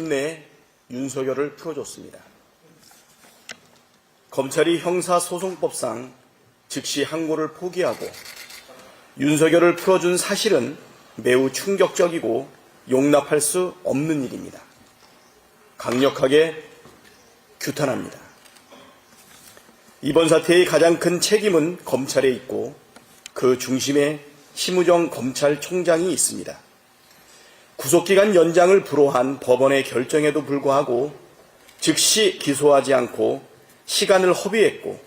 끝내 윤석열을 풀어줬습니다. 검찰이 형사소송법상 즉시 항고를 포기하고 윤석열을 풀어준 사실은 매우 충격적이고 용납할 수 없는 일입니다. 강력하게 규탄합니다. 이번 사태의 가장 큰 책임은 검찰에 있고 그 중심에 심우정 검찰총장이 있습니다. 구속기간 연장을 불허한 법원의 결정에도 불구하고 즉시 기소하지 않고 시간을 허비했고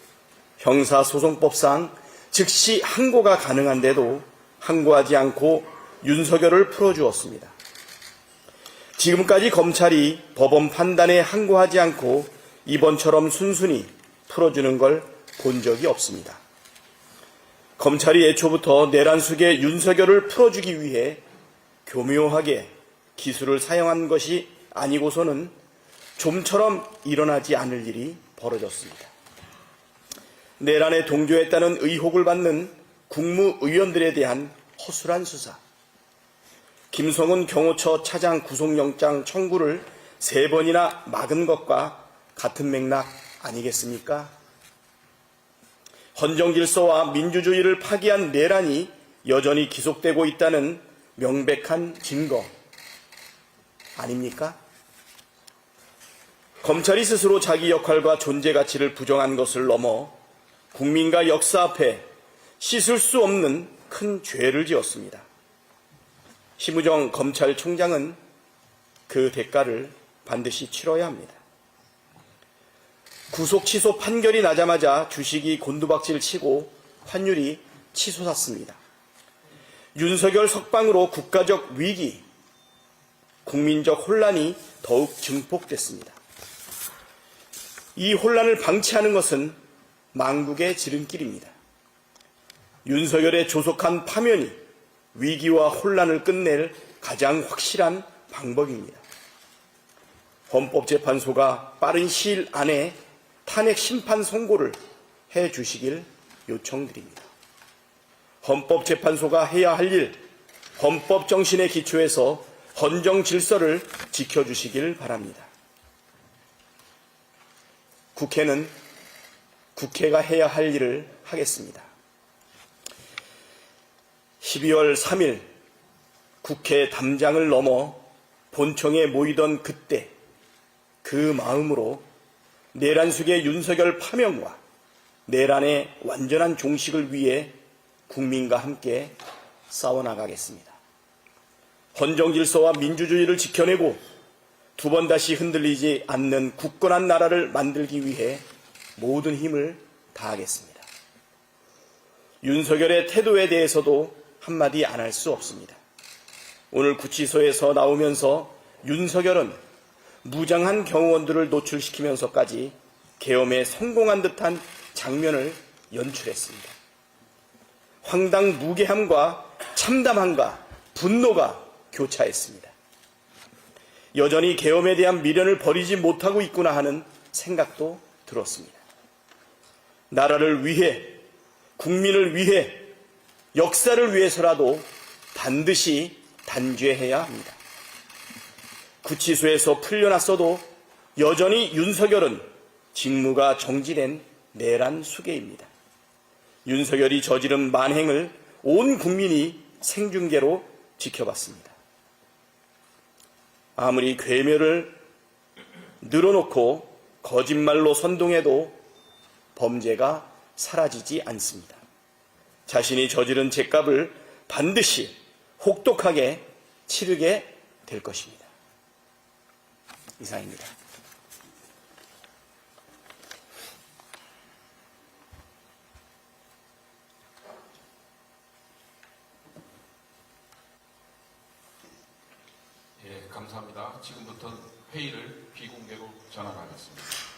형사소송법상 즉시 항고가 가능한데도 항고하지 않고 윤석열을 풀어주었습니다. 지금까지 검찰이 법원 판단에 항고하지 않고 이번처럼 순순히 풀어주는 걸 본 적이 없습니다. 검찰이 애초부터 내란 속에 윤석열을 풀어주기 위해 교묘하게 기술을 사용한 것이 아니고서는 좀처럼 일어나지 않을 일이 벌어졌습니다. 내란에 동조했다는 의혹을 받는 국무위원들에 대한 허술한 수사, 김성훈 경호처 차장 구속영장 청구를 3번이나 막은 것과 같은 맥락 아니겠습니까? 헌정질서와 민주주의를 파기한 내란이 여전히 기속되고 있다는 명백한 증거 아닙니까? 검찰이 스스로 자기 역할과 존재 가치를 부정한 것을 넘어 국민과 역사 앞에 씻을 수 없는 큰 죄를 지었습니다. 심우정 검찰총장은 그 대가를 반드시 치러야 합니다. 구속 취소 판결이 나자마자 주식이 곤두박질 치고 환율이 치솟았습니다. 윤석열 석방으로 국가적 위기, 국민적 혼란이 더욱 증폭됐습니다. 이 혼란을 방치하는 것은 망국의 지름길입니다. 윤석열의 조속한 파면이 위기와 혼란을 끝낼 가장 확실한 방법입니다. 헌법재판소가 빠른 시일 안에 탄핵 심판 선고를 해 주시길 요청드립니다. 헌법재판소가 해야 할 일, 헌법 정신에 기초해서 헌정 질서를 지켜주시길 바랍니다. 국회는 국회가 해야 할 일을 하겠습니다. 12월 3일 국회 담장을 넘어 본청에 모이던 그때 그 마음으로 내란 속의 윤석열 파면과 내란의 완전한 종식을 위해 국민과 함께 싸워나가겠습니다. 헌정질서와 민주주의를 지켜내고 두 번 다시 흔들리지 않는 굳건한 나라를 만들기 위해 모든 힘을 다하겠습니다. 윤석열의 태도에 대해서도 한마디 안 할 수 없습니다. 오늘 구치소에서 나오면서 윤석열은 무장한 경호원들을 노출시키면서까지 계엄에 성공한 듯한 장면을 연출했습니다. 황당무계함과 참담함과 분노가 교차했습니다. 여전히 계엄에 대한 미련을 버리지 못하고 있구나 하는 생각도 들었습니다. 나라를 위해, 국민을 위해, 역사를 위해서라도 반드시 단죄해야 합니다. 구치소에서 풀려났어도 여전히 윤석열은 직무가 정지된 내란 수괴입니다. 윤석열이 저지른 만행을 온 국민이 생중계로 지켜봤습니다. 아무리 괴멸을 늘어놓고 거짓말로 선동해도 범죄가 사라지지 않습니다. 자신이 저지른 죄값을 반드시 혹독하게 치르게 될 것입니다. 이상입니다. 예, 감사합니다. 지금부터 회의를 비공개로 전환하겠습니다.